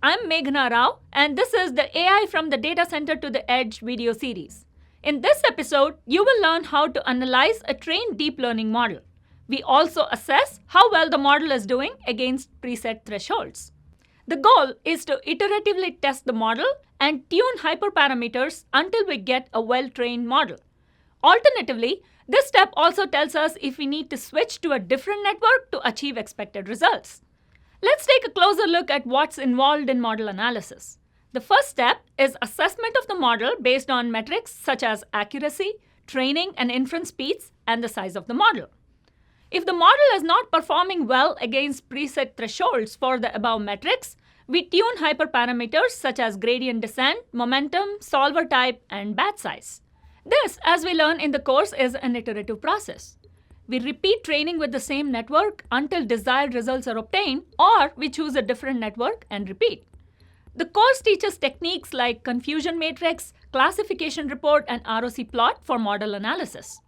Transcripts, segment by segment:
I'm Meghna Rao, and this is the AI from the Data Center to the Edge video series. In this episode, you will learn how to analyze a trained deep learning model. We also assess how well the model is doing against preset thresholds. The goal is to iteratively test the model and tune hyperparameters until we get a well-trained model. Alternatively, this step also tells us if we need to switch to a different network to achieve expected results. Let's take a closer look at what's involved in model analysis. The first step is assessment of the model based on metrics such as accuracy, training and inference speeds, and the size of the model. If the model is not performing well against preset thresholds for the above metrics, we tune hyperparameters such as gradient descent, momentum, solver type, and batch size. This, as we learn in the course, is an iterative process. We repeat training with the same network until desired results are obtained, or we choose a different network and repeat. The course teaches techniques like confusion matrix, classification report, and ROC plot for model analysis.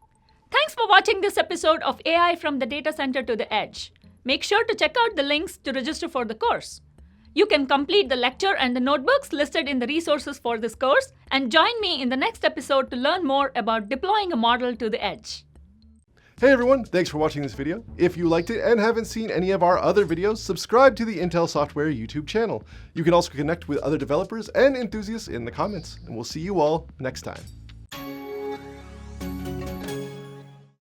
Thanks for watching this episode of AI from the Data Center to the Edge. Make sure to check out the links to register for the course. You can complete the lecture and the notebooks listed in the resources for this course, and join me in the next episode to learn more about deploying a model to the edge. Hey everyone, thanks for watching this video. If you liked it and haven't seen any of our other videos, subscribe to the Intel Software YouTube channel. You can also connect with other developers and enthusiasts in the comments, and we'll see you all next time.